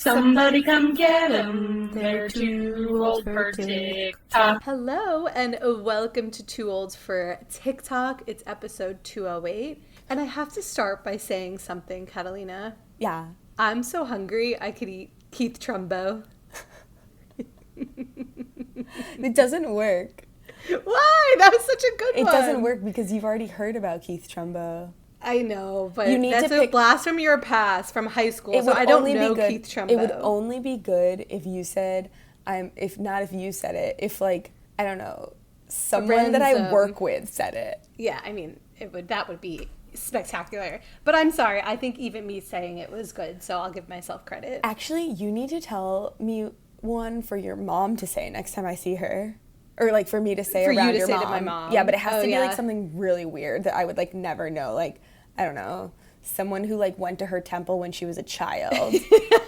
Somebody come get 'em. They're too old for TikTok. Hello and welcome to Too Old for TikTok. It's episode 208. And I have to start by saying something, Catalina. Yeah. I'm so hungry I could eat Keith Trumbo. It doesn't work. Why? That was such a good It one. doesn't work because you've already heard about Keith Trumbo. I know, but You need that's to a pick- blast from your past, from high school, It so would I don't only know be good. Keith Trumbo. It would only be good if you said, if you said it, if like, I don't know, someone that I Random. work with said it. Yeah, I mean, that would be spectacular. But I'm sorry, I think even me saying it was good, so I'll give myself credit. Actually, you need to tell me one for your mom to say next time I see her. Or like for me to say For you around to your say mom. to my mom. Yeah, but it has Oh, to be yeah. like something really weird that I would like never know. Like, I don't know, someone who like went to her temple when she was a child.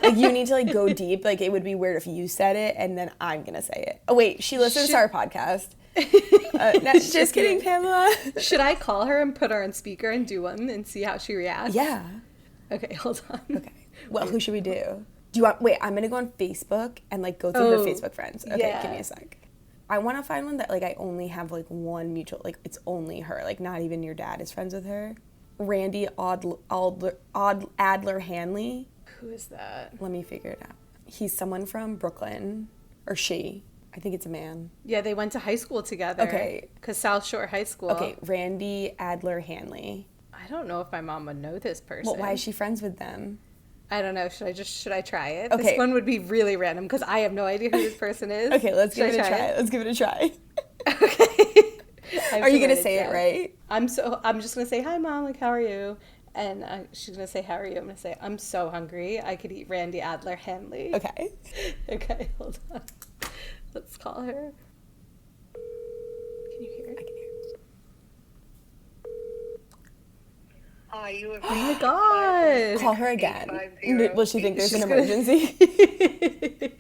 Like you need to like go deep. Like it would be weird if you said it and then I'm gonna say it. Oh wait, she listens to our podcast. No, just kidding, Pamela. Should I call her and put her on speaker and do one and see how she reacts? Yeah. Okay, hold on. Okay. Well, who should we do? Do you want? Wait, I'm gonna go on Facebook and like go through her Oh, Facebook friends. Okay, yeah. give me a sec. I want to find one that like I only have like one mutual, like it's only her, like not even your dad is friends with her. Randy Adler Hanley. Who is that? Let me figure it out. He's someone from Brooklyn, or she. I think it's a man. Yeah, they went to high school together. Okay. Because South Shore High School. Okay, Randy Adler Hanley. I don't know if my mom would know this person. Well, why is she friends with them? I don't know. Should I try it? Okay. This one would be really random because I have no idea who this person is. Okay, let's Should give it I a try. Let's give it a try. Okay. Are you gonna say it right? I'm just gonna say, hi mom, like how are you? And she's gonna say, how are you? I'm gonna say, I'm so hungry. I could eat Randy Adler Hanley. Okay. Okay, hold on. Let's call her. Can you hear I it? can hear. Hi, you have Oh my gosh. Call her again. 850. Will she think there's an She's gonna- emergency?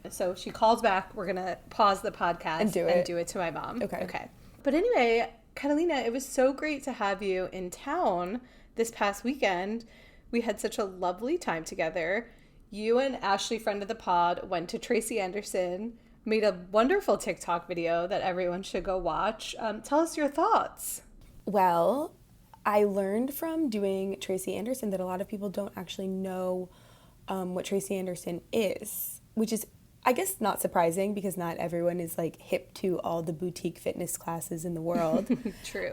So she calls back. We're gonna pause the podcast And do it. to my mom. Okay. Okay. But anyway, Catalina, it was so great to have you in town this past weekend. We had such a lovely time together. You and Ashley, friend of the pod, went to Tracy Anderson, made a wonderful TikTok video that everyone should go watch. Tell us your thoughts. Well, I learned from doing Tracy Anderson that a lot of people don't actually know what Tracy Anderson is, which is, I guess, not surprising because not everyone is like hip to all the boutique fitness classes in the world. True.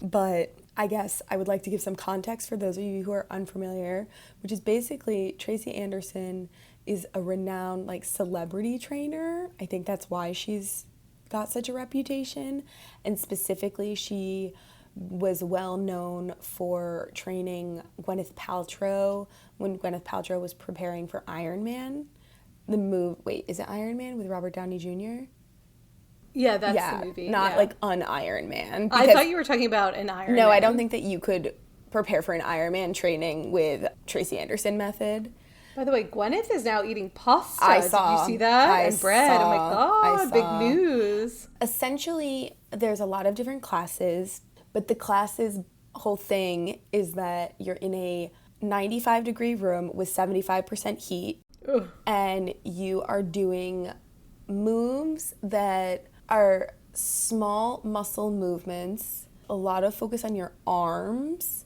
But I guess I would like to give some context for those of you who are unfamiliar, which is basically Tracy Anderson is a renowned like celebrity trainer. I think that's why she's got such a reputation. And specifically, she was well known for training Gwyneth Paltrow when Gwyneth Paltrow was preparing for Iron Man. Is it Iron Man with Robert Downey Jr.? Yeah, that's the movie. Not yeah. like an Iron Man. I thought you were talking about an Iron No, Man. I don't think that you could prepare for an Ironman training with Tracy Anderson method. By the way, Gwyneth is now eating pasta. I Did saw. you see that? I And bread. Oh my saw. god, big news. Essentially, there's a lot of different classes, but the classes whole thing is that you're in a 95-degree room with 75% heat, Ugh. and you are doing moves that are small muscle movements, a lot of focus on your arms,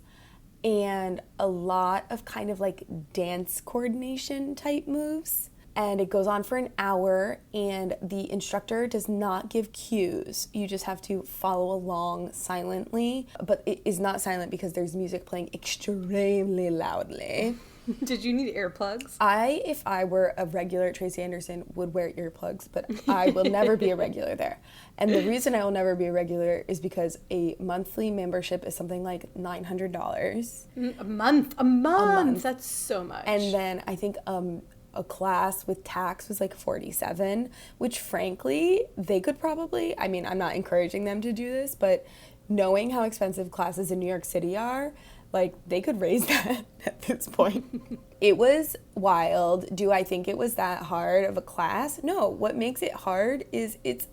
and a lot of kind of like dance coordination type moves. And it goes on for an hour, and the instructor does not give cues. You just have to follow along silently, but it is not silent because there's music playing extremely loudly. Did you need earplugs? If I were a regular at Tracy Anderson, would wear earplugs, but I will never be a regular there. And the reason I will never be a regular is because a monthly membership is something like $900. A month. A month. month. That's so much. And then I think a class with tax was like $47, which frankly, they could probably, I mean, I'm not encouraging them to do this, but knowing how expensive classes in New York City are, like, they could raise that at this point. It was wild. Do I think it was that hard of a class? No. What makes it hard is it's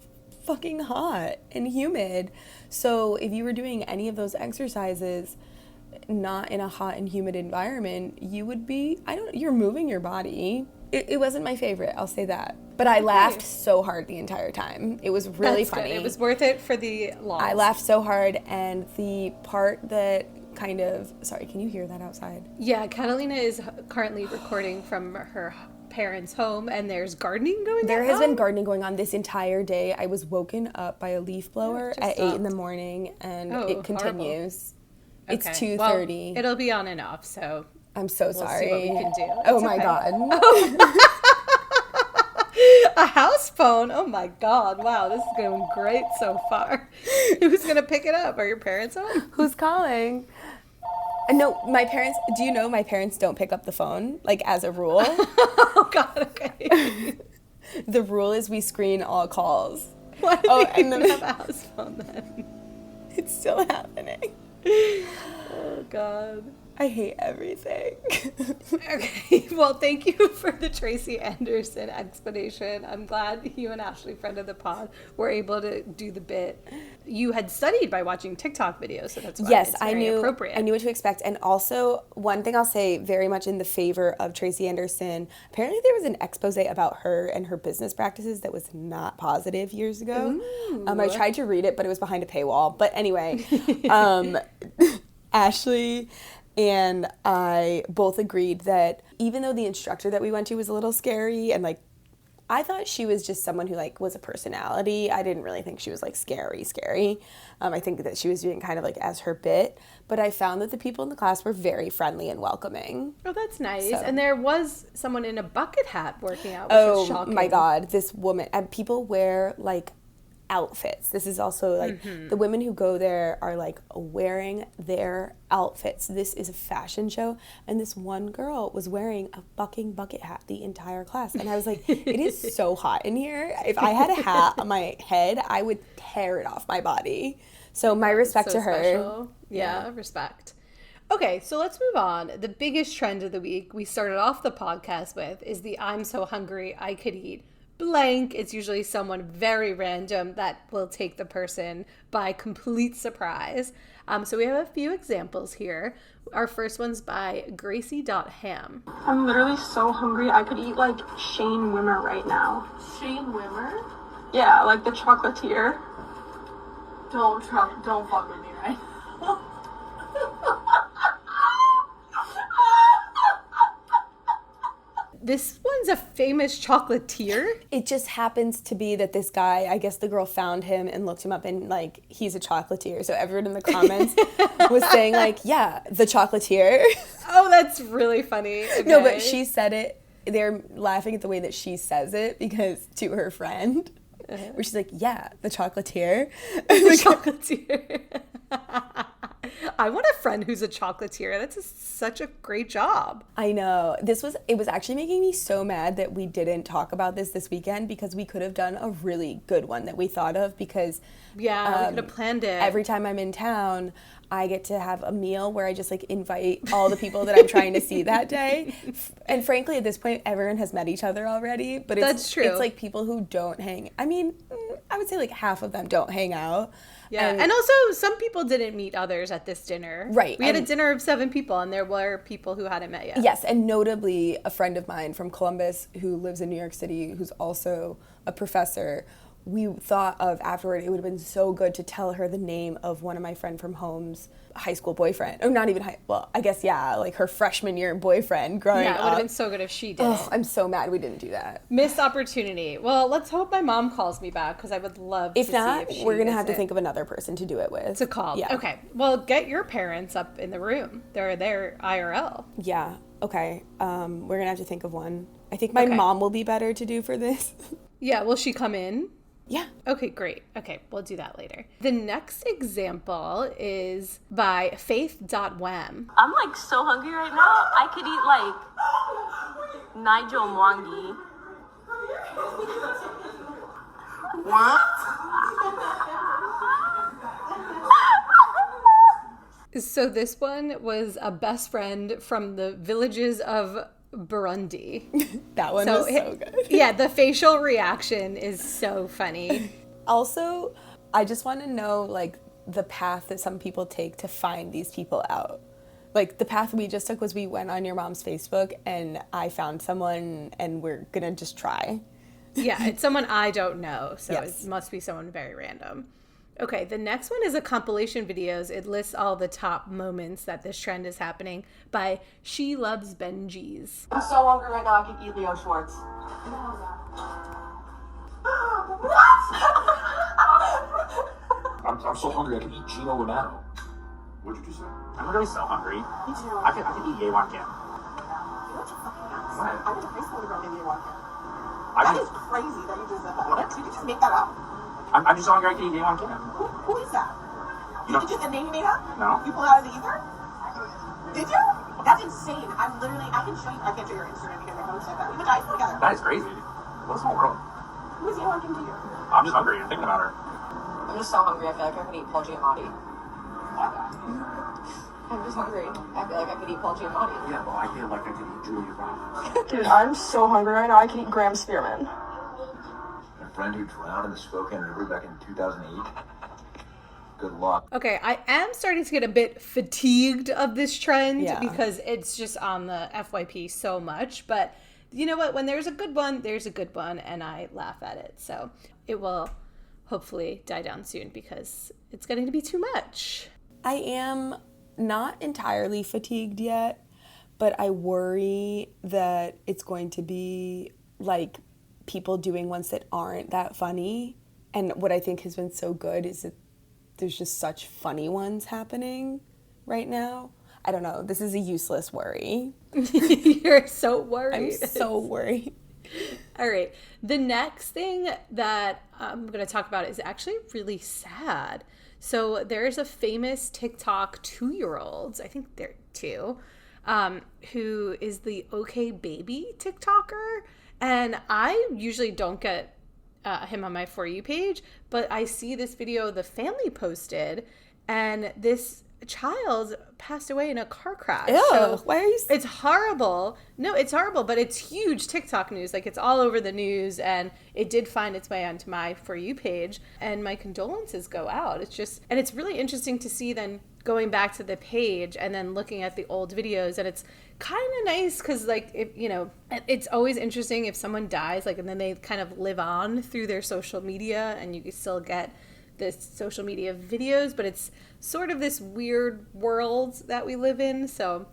fucking hot and humid. So if you were doing any of those exercises not in a hot and humid environment, you would be, you're moving your body. It wasn't my favorite, I'll say that. But I laughed so hard the entire time. It was really That's funny. good. It was worth it for the loss. I laughed so hard, and the part that kind of, sorry, can you hear that outside? Yeah, Catalina is currently recording from her parents' home, and there's gardening going on. There has been gardening going on this entire day. I was woken up by a leaf blower just at 8 in the stopped. morning, and Oh, it continues. It's Okay. 2:30. Well, it'll be on and off, so I'm so we'll sorry. see what we can do. Oh It's my okay. God. A house phone? Oh my God. Wow, this is going great so far. Who's going to pick it up? Are your parents home? Who's calling? No, my parents, do you know my parents don't pick up the phone, like as a rule? Oh God, okay. The rule is we screen all calls. Why do Oh, you and then- even have a house phone then? It's still happening. Oh God. I hate everything. Okay, well, thank you for the Tracy Anderson explanation. I'm glad you and Ashley, friend of the pod, were able to do the bit. You had studied by watching TikTok videos, so that's why Yes, it's I very knew. appropriate. I knew what to expect, and also one thing I'll say very much in the favor of Tracy Anderson. Apparently, there was an expose about her and her business practices that was not positive years ago. I tried to read it, but it was behind a paywall. But anyway, Ashley and I both agreed that even though the instructor that we went to was a little scary and like, I thought she was just someone who like was a personality. I didn't really think she was like scary. I think that she was doing kind of like as her bit, but I found that the people in the class were very friendly and welcoming. Oh, that's nice. So- And there was someone in a bucket hat working out, which was Oh shocking. my God, this woman, and people wear like outfits. This is also like the women who go there are like wearing their outfits. This is a fashion show, and this one girl was wearing a fucking bucket hat the entire class, and I was like, it is so hot in here. If I had a hat on my head, I would tear it off my body. So my respect So to her. special. Yeah, respect. Okay, so let's move on. The biggest trend of the week we started off the podcast with is the I'm so hungry I could eat blank. It's usually someone very random that will take the person by complete surprise. So we have a few examples here. Our first one's by Gracie.ham. I'm literally so hungry. I could eat like Shane Wimmer right now. Shane Wimmer? Yeah, like the chocolatier. Don't fuck with me, right? This one's a famous chocolatier. It just happens to be that this guy, I guess the girl found him and looked him up, and like he's a chocolatier. So everyone in the comments was saying like, yeah, the chocolatier. Oh, that's really funny. No, Okay. but she said it. They're laughing at the way that she says it because to her friend, where she's like, yeah, the chocolatier. The chocolatier. I want a friend who's a chocolatier. That's such a great job. I know. It was actually making me so mad that we didn't talk about this weekend, because we could have done a really good one that we thought of, because Yeah, we could have planned it. every time I'm in town, I get to have a meal where I just like invite all the people that I'm trying to see that day. And frankly, at this point, everyone has met each other already, but That's true. It's like people who don't I would say like half of them don't hang out. Yeah, and also some people didn't meet others at this dinner. Right, We had a and- dinner of 7 people, and there were people who hadn't met yet. Yes, and notably a friend of mine from Columbus who lives in New York City, who's also a professor. We thought of afterward, it would have been so good to tell her the name of one of my friend from home's high school boyfriend. Or not even I guess, yeah, like her freshman year boyfriend growing Yeah, it would have up. been so good if she did. Oh, I'm so mad we didn't do that. Missed opportunity. Well, let's hope my mom calls me back, because I would love If to not, see if we're going to have to visit. think of another person to do it with. To call. Yeah. Okay. Well, get your parents up in the room. They're there IRL. Yeah, okay. We're going to have to think of one. I think my Okay. mom will be better to do for this. Yeah, will she come in? Yeah. Okay, great. Okay, we'll do that later. The next example is by faith.wem. I'm like so hungry right now. I could eat like Nigel Mwangi. So this one was a best friend from the villages of Burundi. That one was so good. Yeah, the facial reaction is so funny. Also, I just want to know like the path that some people take to find these people out. Like, the path we just took was we went on your mom's Facebook, and I found someone, and we're gonna just try. Yeah, it's someone I don't know, so Yes. it must be someone very random. Okay, the next one is a compilation videos. It lists all the top moments that this trend is happening by She Loves Benji's. I'm so hungry right now, I can eat Leo Schwartz. I'm so hungry I can eat Gino Renato. What'd you just say? I'm literally so hungry. Me too. I could eat Yewan Kim. I went to high school to go to Leo I'm That is crazy that you just said that. What? Did you just make that up? I'm just so hungry I can eat Yewan Kim. Who is that? You know, Did you just a name you made up? No. You pulled it out of the ether? Did you? That's insane. I can show you, I can't show your Instagram because I posted that. We went to high school together. that is crazy. What a small world. Who is Leo Kim to you? I'm just hungry and thinking about her. I'm just so hungry. I feel like I could eat Paul Giamatti. I'm just hungry. I feel like I could eat Paul Giamatti. Yeah, well, I feel like I could eat Julia Roberts. Dude, I'm so hungry right now. I can eat Graham Spearman. A friend who drowned in the Spokane River back in 2008. Good luck. Okay, I am starting to get a bit fatigued of this trend Yeah. because it's just on the FYP so much. But you know what? When there's a good one, there's a good one, and I laugh at it. So it will hopefully die down soon because it's getting to be too much. I am not entirely fatigued yet, but I worry that it's going to be like people doing ones that aren't that funny. And what I think has been so good is that there's just such funny ones happening right now. I don't know. This is a useless worry. You're so I'm worried. so worried. All right. The next thing that I'm going to talk about is actually really sad. So there's a famous TikTok 2-year-old, I think they're 2, who is the OK Baby TikToker. And I usually don't get him on my For You page, but I see this video the family posted, and this child passed away in a car crash. Ew, So why are you... it's horrible. No, it's horrible, but it's huge TikTok news. Like, it's all over the news, and it did find its way onto my For You page, and my condolences go out. It's just, and it's really interesting to see then going back to the page and then looking at the old videos, and it's kind of nice because, like, if, you know, it's always interesting if someone dies, like, and then they kind of live on through their social media, and you can still get the social media videos, but it's sort of this weird world that we live in. So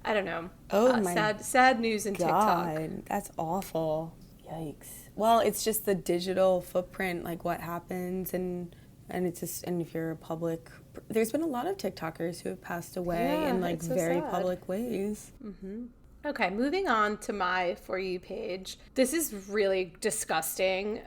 I don't know. Oh my sad news in TikTok. God, that's awful. Yikes. Well, it's just the digital footprint, like what happens, and it's just, and if you're a public, there's been a lot of TikTokers who have passed away Yeah, in like it's so very sad. public ways. Okay, moving on to my For You page. This is really disgusting,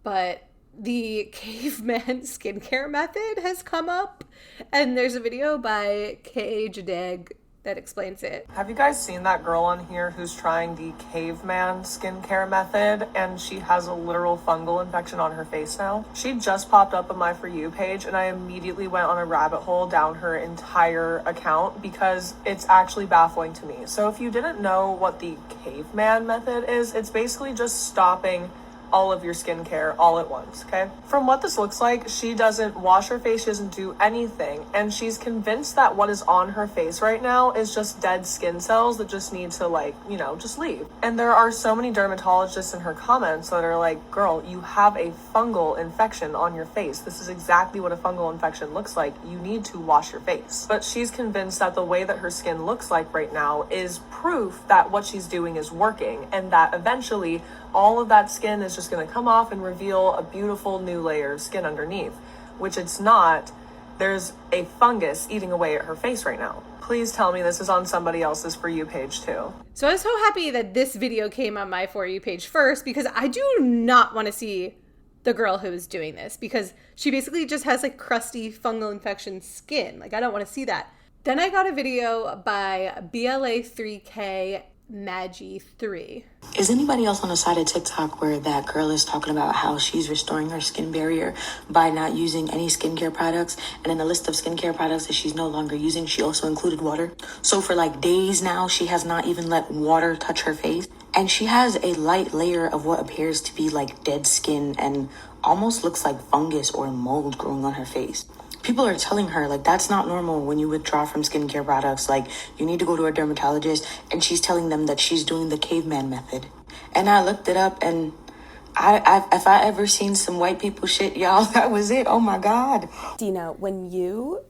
but the caveman skincare method has come up, and there's a video by K. Jadeg that explains it. Have you guys seen that girl on here who's trying the caveman skincare method, and she has a literal fungal infection on her face now? She just popped up on my For You page, and I immediately went on a rabbit hole down her entire account because it's actually baffling to me. So if you didn't know what the caveman method is, it's basically just stopping all of your skincare all at once, okay? From what this looks like, she doesn't wash her face, she doesn't do anything, and she's convinced that what is on her face right now is just dead skin cells that just need to, like, you know, just leave. And there are so many dermatologists in her comments that are like, girl, you have a fungal infection on your face. This is exactly what a fungal infection looks like. You need to wash your face. But she's convinced that the way that her skin looks like right now is proof that what she's doing is working, and that eventually all of that skin is just going to come off and reveal a beautiful new layer of skin underneath, which it's not. There's a fungus eating away at her face right now. Please tell me this is on somebody else's For You page too. So I was so happy that this video came on my For You page first, because I do not want to see the girl who is doing this, because she basically just has like crusty fungal infection skin. Like, I don't want to see that. Then I got a video by BLA3K Maggie 3. Is anybody else on the side of TikTok where that girl is talking about how she's restoring her skin barrier by not using any skincare products? And in the list of skincare products that she's no longer using, she also included water. So for like days now, she has not even let water touch her face. And she has a light layer of what appears to be like dead skin and almost looks like fungus or mold growing on her face. people are telling her, like, that's not normal when you withdraw from skincare products. Like, you need to go to a dermatologist. And she's telling them that she's doing the caveman method. And I looked it up, and if I ever seen some white people shit, y'all, that was it. Oh, my God. Dina, when you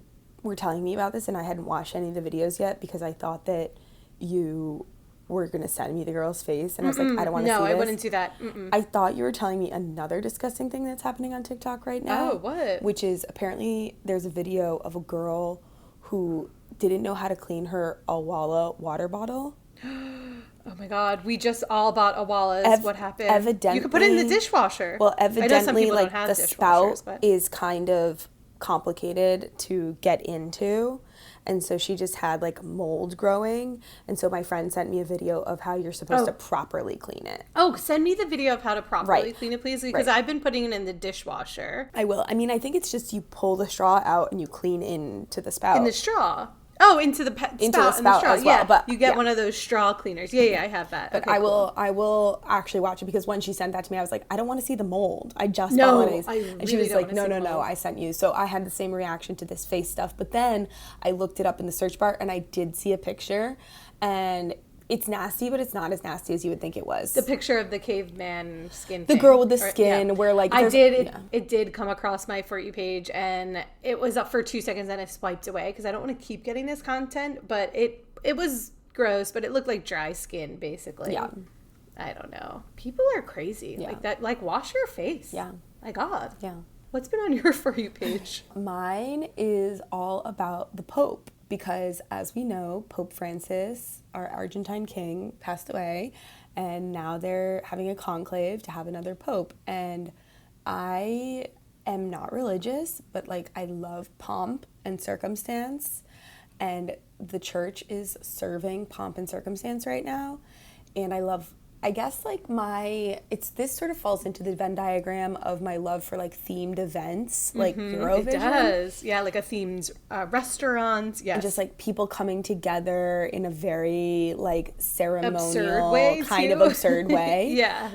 were telling me about this, and I hadn't watched any of the videos yet because I thought that you were going to send me the girl's face, and I was like, I don't want to see No, this. I wouldn't do that. Mm-mm. I thought you were telling me another disgusting thing that's happening on TikTok right now. Oh, what? Which is apparently there's a video of a girl who didn't know how to clean her Awala water bottle. Oh my God, we just all bought Awalas. What happened? Evidently, you could put it in the dishwasher. Well, I know some evidently, people like don't have the dishwashers, spout but is kind of complicated to get into, and so she just had like mold growing. And so my friend sent me a video of how you're supposed to properly clean it. oh, send me the video of how to properly Right. clean it, please, because Right. I've been putting it in the dishwasher. I will. I mean, I think it's just you pull the straw out and you clean into the spout. In the straw. Oh, into the spout. the in the spout straw. as well, Yeah, but- you get yeah. one of those straw cleaners. Yeah, I have that. But Okay, cool. I will actually watch it, because when she sent that to me, I was like, I don't want to see the mold. I just No, bought one of these. I And she really was don't like, wanna no, see no, the no, mold. I sent you. So I had the same reaction to this face stuff. But then I looked it up in the search bar, and I did see a picture, and it's nasty, but it's not as nasty as you would think it was. The picture of the caveman skin. The thing. girl with the skin, where, like, I there's- did. yeah. It did come across my For You page, and it was up for 2 seconds, and I swiped away because I don't want to keep getting this content. But it was gross, but it looked like dry skin, basically. Yeah. I don't know. People are crazy Yeah. like that. Like, wash your face. Yeah. My God. Yeah. What's been on your For You page? Mine is all about the Pope, because as we know, Pope Francis, our Argentine king, passed away, and now they're having a conclave to have another Pope. And I am not religious, but like I love pomp and circumstance, and the church is serving pomp and circumstance right now. And I guess like this sort of falls into the Venn diagram of my love for like themed events, like Eurovision. It does. Yeah, like a themed restaurant. Yes. And just like people coming together in a very like ceremonial, Absurd way, kind of too. absurd way. Yeah.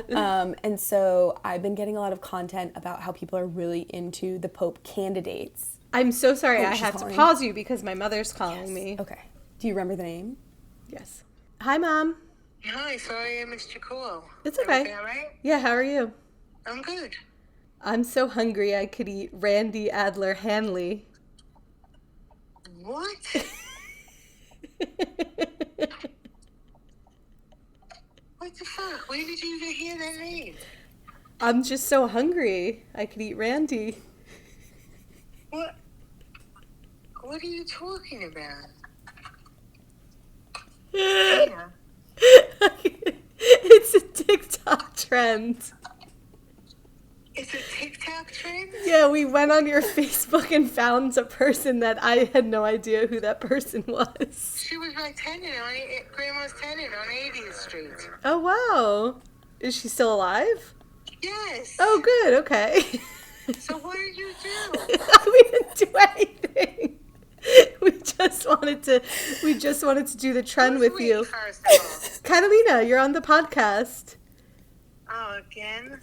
And so I've been getting a lot of content about how people are really into the Pope candidates. I'm so sorry. I she's have to calling. pause you because my mother's calling me. Okay. Do you remember the name? Yes. Hi, Mom. Hi, sorry I missed your call. It's okay. Everything all right? Yeah, how are you? I'm good. I'm so hungry I could eat Randy Adler Hanley. What? What the fuck? Where did you even hear that name? I'm just so hungry I could eat Randy. What? What are you talking about? Tina, It's a TikTok trend. it's a TikTok trend? Yeah, we went on your Facebook and found a person that I had no idea who that person was. She was my tenant on Grandma's tenant on 80th Street. Oh, wow. Is she still alive? Yes. Oh, good. Okay. So what did you do? We didn't do anything. We just wanted to do the trend Who's with we, you. First of all? Catalina, you're on the podcast. Oh, again?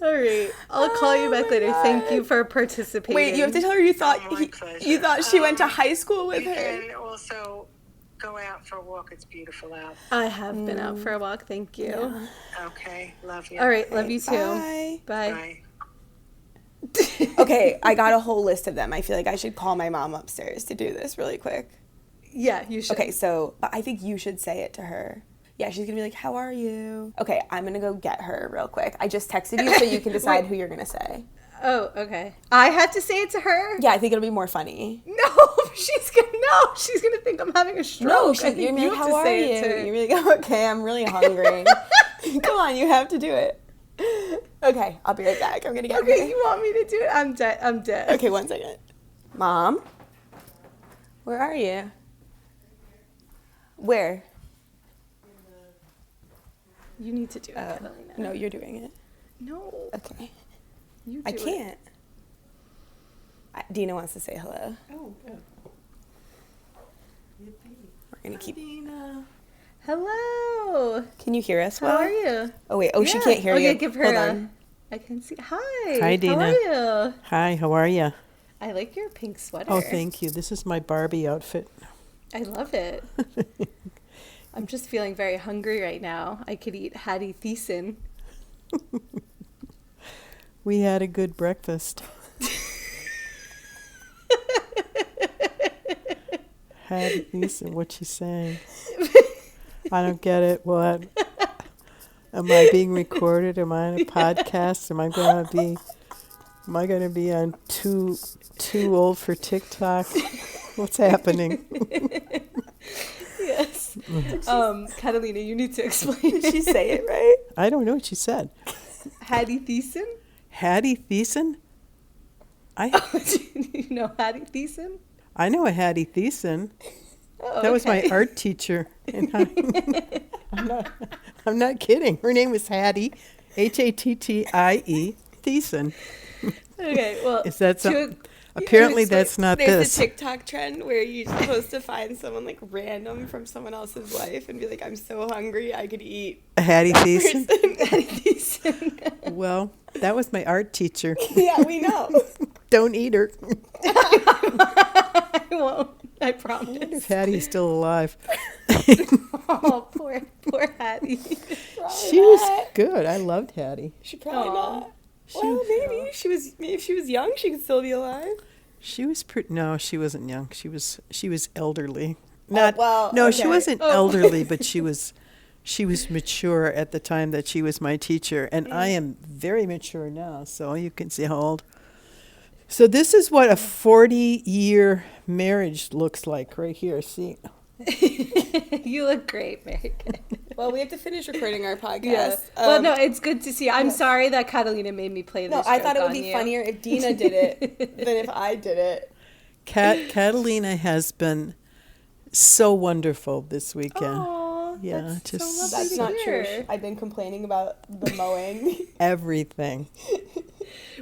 All right. I'll call you back later. Thank you for participating. Wait, you have to tell her you thought Oh, my pleasure. you thought she went to high school with You her. can also go out for a walk. It's beautiful out. I have been out for a walk. Thank you. Okay, love you. All right. Love you too. Bye. Bye. Bye. Okay, I got a whole list of them. I feel like I should call my mom upstairs to do this really quick. Yeah, you should. Okay, so but I think you should say it to her. Yeah, she's gonna be like, "How are you?" Okay, I'm gonna go get her real quick. I just texted you so you can decide who you're gonna say. Oh, okay. I have to say it to her? Yeah, I think it'll be more funny. No, she's gonna think I'm having a stroke. No, I think you're gonna be you like, have "How to are say you?" it to her. You're gonna be like, "Okay, I'm really hungry." Come on, you have to do it. Okay, I'll be right back. I'm gonna get Okay, her. you want me to do it? I'm dead. I'm dead. Okay, 1 second. Mom, where are you? Where? You need to do it, Catalina. No, you're doing it. No. Okay. You do I it. can't. Dina wants to say hello. Oh, good. We're gonna keep. Hello. Can you hear us How well? are you? Oh, wait. Oh, she Yeah. can't hear you. Okay, give her Hold a... on. I can see. Hi. Hi, Dina. How are you? Hi, how are you? I like your pink sweater. Oh, thank you. This is my Barbie outfit. I love it. I'm just feeling very hungry right now. I could eat Hattie Thiessen. We had a good breakfast. Hattie Thiessen, what's she saying? I don't get it. What? Am I being recorded? Am I on a podcast? Am I gonna be on too old for TikTok? What's happening? Yes. Catalina, you need to explain. Did she say it right? I don't know what she said. Hattie Thiessen? Hattie Thiessen? You know Hattie Thiessen? I know a Hattie Thiessen. Oh, That was my okay. art teacher. And I'm not kidding. Her name was Hattie, Hattie Thiessen. Okay, well. Is that to- something? Apparently that's not There's this. a TikTok trend where you're supposed to find someone like random from someone else's life and be like, I'm so hungry, I could eat. A Hattie Thiessen? Hattie Thiessen. Well, that was my art teacher. Yeah, we know. Don't eat her. I won't. I promise. If Hattie's still alive. Oh, poor Hattie. She was good. I loved Hattie. She probably Aw. not. Well, maybe if she was young, she could still be alive. She was pretty. No, she wasn't young. She was elderly. Not. well, no, she okay. wasn't elderly, but she was mature at the time that she was my teacher, and I am very mature now. So you can see how old. So this is what a 40-year marriage looks like right here. See. You look great, Mary Kay. Well, we have to finish recording our podcast. Yeah. Well, no, it's good to see. I'm sorry that Catalina made me play this. No, I thought it joke would on be you. funnier if Dina did it than if I did it. Catalina has been so wonderful this weekend. Aw, Yeah, that's just- so lovely That's to not true. hear. I've been complaining about the mowing. Everything.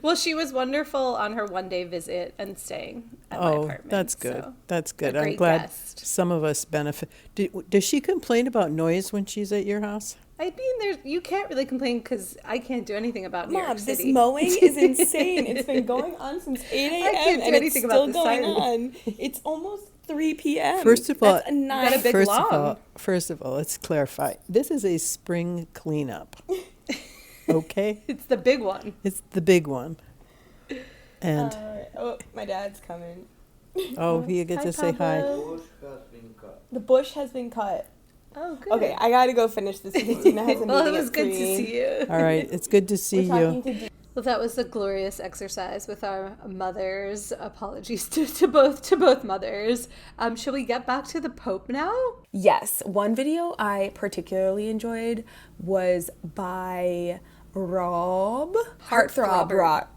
Well, she was wonderful on her one-day visit and staying at my Oh, apartment. that's good. so That's good. a I'm great glad guest. some of us benefit. Does she complain about noise when she's at your house? I mean, you can't really complain because I can't do anything about New Mom, York this City. mowing is insane. It's been going on since 8 can't a.m. do and it's anything about still the going siren. on. It's almost 3 p.m. First of all, That's a 9. big first lawn. of all, let's clarify. This is a spring cleanup. Okay? It's the big one. It's the big one. And Oh, my dad's coming. you get Hi, to say hi. Pablo. The bush has been cut. Oh, good. Okay, I gotta go finish this because Dina has a Well, it meeting was at good 3. to see you. All right, it's good to see We're talking you. to Well, that was a glorious exercise with our mothers. Apologies to both mothers. Shall we get back to the Pope now? Yes, one video I particularly enjoyed was by Rob Heartthrobbert,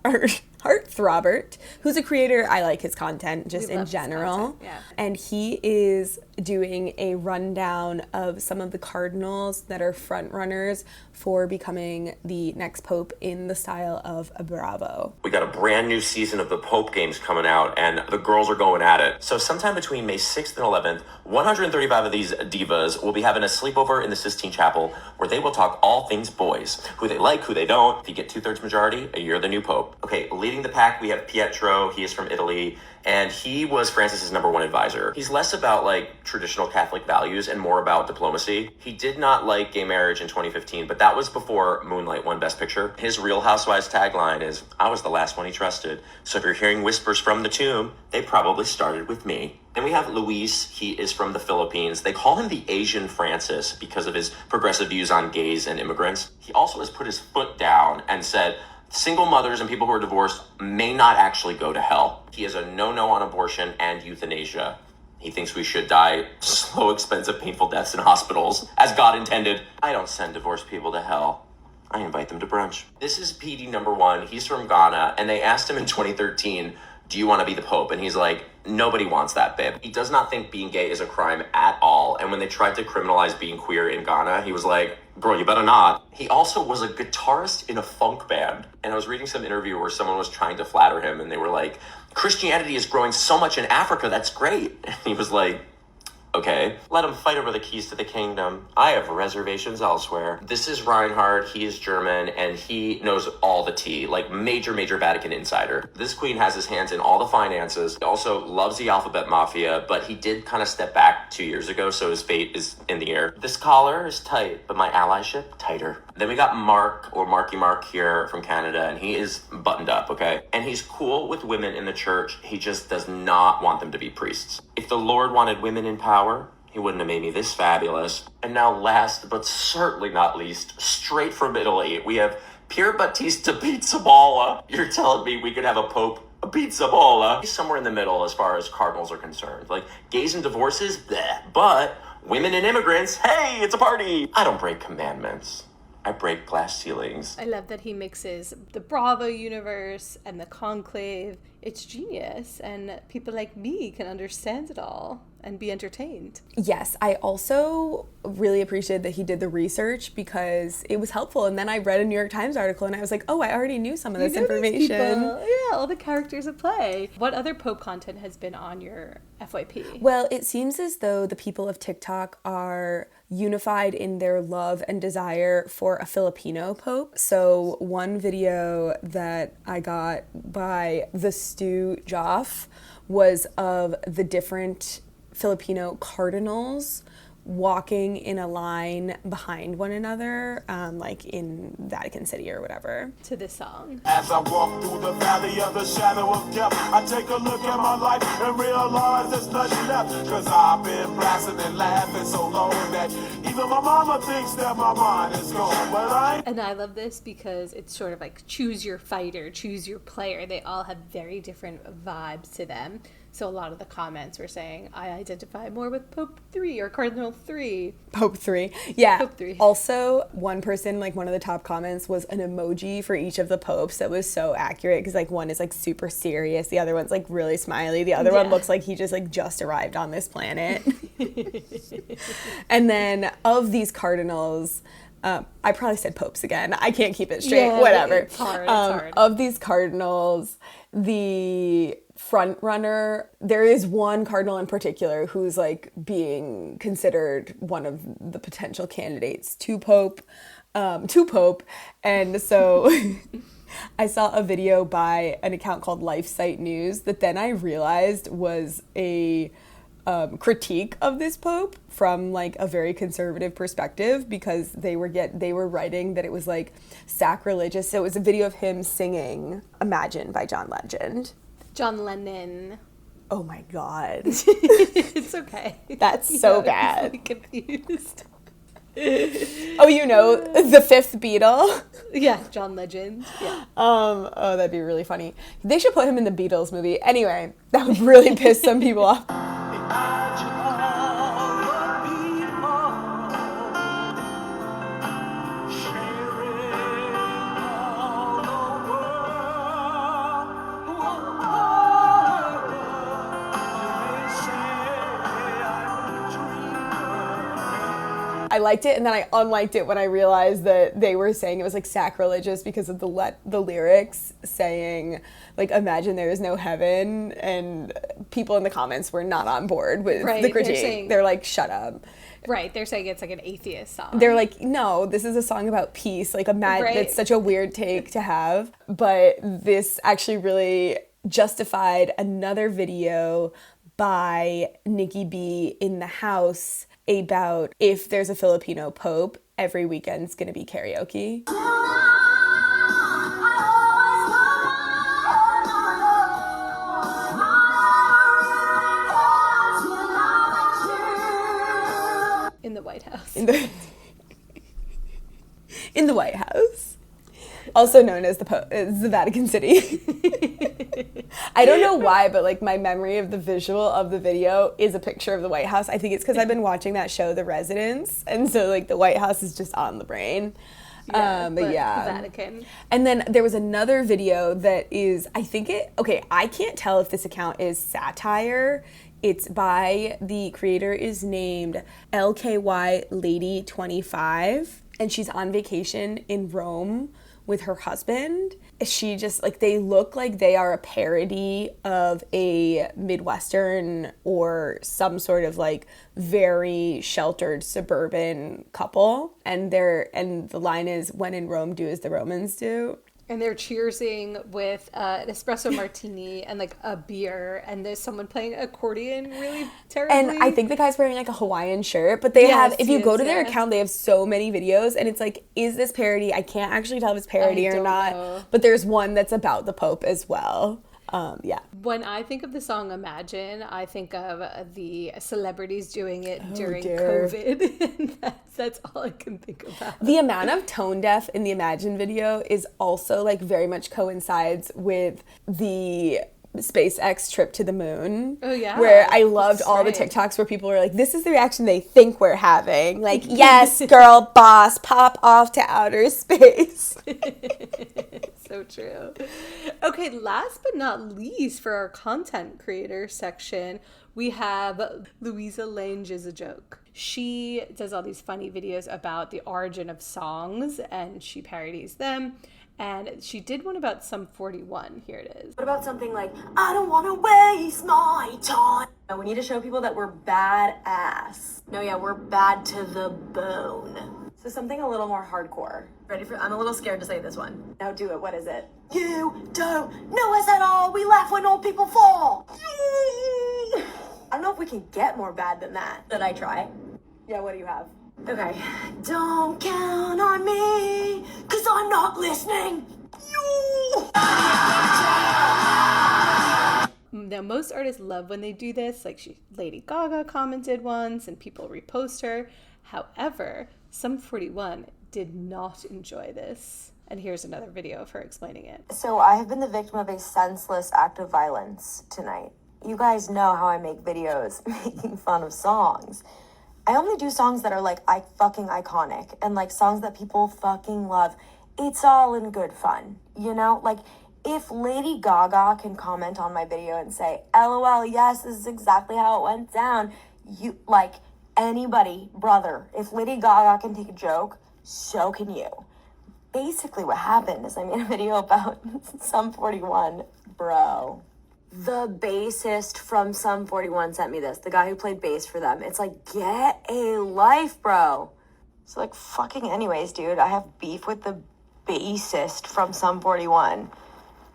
who's a creator. I like his content just We in love his general. content, yeah. And he is doing a rundown of some of the cardinals that are front runners for becoming the next pope in the style of a Bravo. We got a brand new season of the Pope Games coming out, and the girls are going at it. So sometime between May 6th and 11th, 135 of these divas will be having a sleepover in the Sistine Chapel, where they will talk all things boys. Who they like, who they don't. If you get 2/3 majority, you're the new Pope. Okay, leading the pack, we have Pietro. He is from Italy, and he was Francis's #1 advisor. He's less about like traditional Catholic values and more about diplomacy. He did not like gay marriage in 2015, but that was before Moonlight won Best Picture. His Real Housewives tagline is, "I was the last one he trusted. So if you're hearing whispers from the tomb, they probably started with me." Then we have Luis. He is from the Philippines. They call him the Asian Francis because of his progressive views on gays and immigrants. He also has put his foot down and said, single mothers and people who are divorced may not actually go to hell. He is a no-no on abortion and euthanasia. He thinks we should die slow, expensive, painful deaths in hospitals, as God intended. I don't send divorced people to hell. I invite them to brunch. This is PD #1. He's from Ghana, and they asked him in 2013, do you want to be the Pope? And he's like, nobody wants that, babe. He does not think being gay is a crime at all. And when they tried to criminalize being queer in Ghana, he was like, girl, you better not. He also was a guitarist in a funk band. And I was reading some interview where someone was trying to flatter him, and they were like, Christianity is growing so much in Africa, that's great. And he was like, Okay, let him fight over the keys to the kingdom. I have reservations elsewhere. This is Reinhard. He is German, and he knows all the tea, like major Vatican insider. This queen has his hands in all the finances. He also loves the alphabet mafia, but he did kind of step back 2 years ago, so his fate is in the air. This collar is tight, but my allyship tighter. Then we got Mark, or Marky Mark here from Canada, and he is buttoned up, okay? And he's cool with women in the church. He just does not want them to be priests. If the Lord wanted women in power, he wouldn't have made me this fabulous. And now last, but certainly not least, straight from Italy, we have Pier Battista Pizzaballa. You're telling me we could have a pope, a Pizzaballa? He's somewhere in the middle as far as cardinals are concerned. Like, gays and divorces, bleh. But women and immigrants, hey, it's a party. I don't break commandments. I break glass ceilings. I love that he mixes the Bravo universe and the Conclave. It's genius, and people like me can understand it all and be entertained. Yes, I also really appreciated that he did the research because it was helpful. And then I read a New York Times article and I was like, oh, I already knew some of this information. Yeah, all the characters at play. What other Pope content has been on your FYP? Well, it seems as though the people of TikTok are unified in their love and desire for a Filipino Pope. So one video that I got by the Stu Joff was of the different Filipino cardinals walking in a line behind one another, like in Vatican City or whatever. To this song. As I walk through the valley of the shadow of death, I take a look at my life and realize there's nothing left. Cause I've been blasting and laughing so long that even my mama thinks that my mind is gone. But And I love this because it's sort of like choose your fighter, choose your player. They all have very different vibes to them. So a lot of the comments were saying, I identify more with Pope 3 or Cardinal 3. Pope 3. Yeah. Pope 3. Also, one person, like one of the top comments was an emoji for each of the popes that was so accurate because like one is like super serious, the other one's like really smiley, the other one looks like he just arrived on this planet. And then of these cardinals, I probably said popes again. I can't keep it straight. Yeah, whatever. It's hard. Of these cardinals, the front runner, there is one cardinal in particular who's like being considered one of the potential candidates to pope. And so I saw a video by an account called LifeSite News that then I realized was a critique of this pope from like a very conservative perspective because they were writing that it was like sacrilegious. So it was a video of him singing Imagine by John Legend. John Lennon. Oh my God. It's okay. That's so bad. I'm confused. Oh, you know, the fifth Beatle? Yeah, John Legend. Yeah. Oh, that'd be really funny. They should put him in the Beatles movie. Anyway, that would really piss some people off. I liked it, and then I unliked it when I realized that they were saying it was like sacrilegious because of the lyrics saying like imagine there is no heaven, and people in the comments were not on board with the critique. They're like, shut up. Right, they're saying it's like an atheist song. They're like, no, this is a song about peace. Like, it's such a weird take to have, but this actually really justified another video by Nikki B in the house about if there's a Filipino pope, every weekend's gonna be karaoke. In the White House. In the White House. Also known as the Vatican City. I don't know why, but like my memory of the visual of the video is a picture of the White House. I think it's because I've been watching that show, The Residence, and so like the White House is just on the brain. But Vatican. And then there was another video that is, I can't tell if this account is satire. It's by, the creator is named LKY Lady 25, and she's on vacation in Rome with her husband. She just, like, they look like they are a parody of a Midwestern or some sort of, like, very sheltered suburban couple. And the line is, when in Rome, do as the Romans do. And they're cheersing with an espresso martini and like a beer, and there's someone playing accordion really terribly. And I think the guy's wearing like a Hawaiian shirt, but they have, if you go to their account, they have so many videos, and it's like, is this parody? I can't actually tell if it's parody or not, know. But there's one that's about the Pope as well. Yeah. When I think of the song Imagine, I think of the celebrities doing it during dear. COVID. And that's all I can think about. The amount of tone deaf in the Imagine video is also like very much coincides with the SpaceX trip to the moon. Oh yeah. Where I loved all the TikToks where people were like, this is the reaction they think we're having. Like, yes, girl boss, pop off to outer space. So true. Okay, last but not least for our content creator section, we have Louisa Lange is a joke. She does all these funny videos about the origin of songs, and she parodies them. And she did one about Sum 41. Here it is. What about something like, I don't want to waste my time? No, we need to show people that we're badass. No, yeah, we're bad to the bone. So something a little more hardcore. Ready for, I'm a little scared to say this one. Now do it, what is it? You don't know us at all. We laugh when old people fall. I don't know if we can get more bad than that. Did I try? Yeah, what do you have? Okay. Don't count on me, 'cause I'm not listening. Now, most artists love when they do this. Like Lady Gaga commented once, and people repost her. However, Sum 41 did not enjoy this. And here's another video of her explaining it. So I have been the victim of a senseless act of violence tonight. You guys know how I make videos making fun of songs. I only do songs that are like fucking iconic and like songs that people fucking love. It's all in good fun, you know? Like, if Lady Gaga can comment on my video and say, LOL, yes, this is exactly how it went down. You, like, anybody, brother, if Lady Gaga can take a joke, so can you. Basically what happened is I made a video about Sum 41, bro. The bassist from Sum 41 sent me this. The guy who played bass for them. It's like, get a life, bro. So, like, fucking anyways, dude, I have beef with the bassist from Sum 41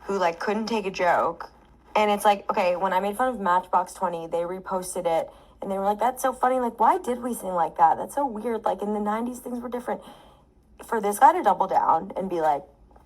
who, like, couldn't take a joke. And it's like, okay, when I made fun of Matchbox 20, they reposted it. And they were like, that's so funny. Like, why did we sing like that? That's so weird. Like, in the 90s, things were different. For this guy to double down and be like,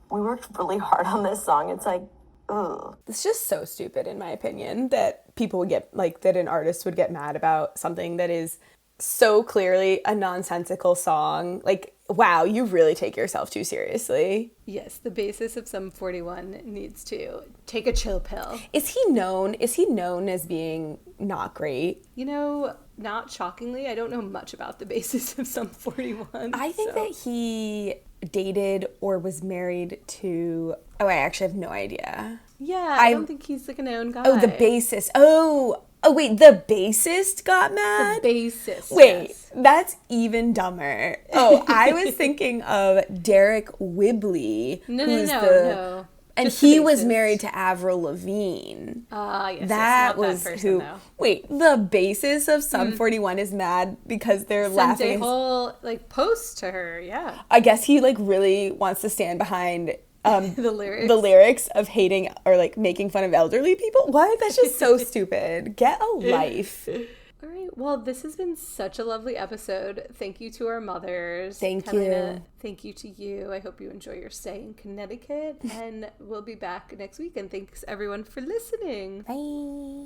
we worked really hard on this song. It's like, ugh. It's just so stupid, in my opinion, that people would get, like, that an artist would get mad about something that is so clearly a nonsensical song. Like, wow, you really take yourself too seriously. Yes, the basis of Sum 41 needs to take a chill pill. Is he known as being not great? You know, not shockingly, I don't know much about the basis of Sum 41. I think that he dated or was married to... Oh, I actually have no idea. Yeah, I don't think he's like a known guy. Oh, the bassist. Oh, wait, the bassist got mad? The bassist. Wait, yes. That's even dumber. Oh, I was thinking of Derek Whibley. No. And he was married to Avril Lavigne. Yes. That was was that person, who. though. Wait, the basis of Sum 41 is mad because they're laughing. Sent a whole like post to her. Yeah. I guess he like really wants to stand behind the lyrics of hating or like making fun of elderly people. What? That's just so stupid. Get a life. All right. Well, this has been such a lovely episode. Thank you to our mothers. Thank Catalina, you. Thank you to you. I hope you enjoy your stay in Connecticut. And we'll be back next week. And thanks everyone for listening. Bye.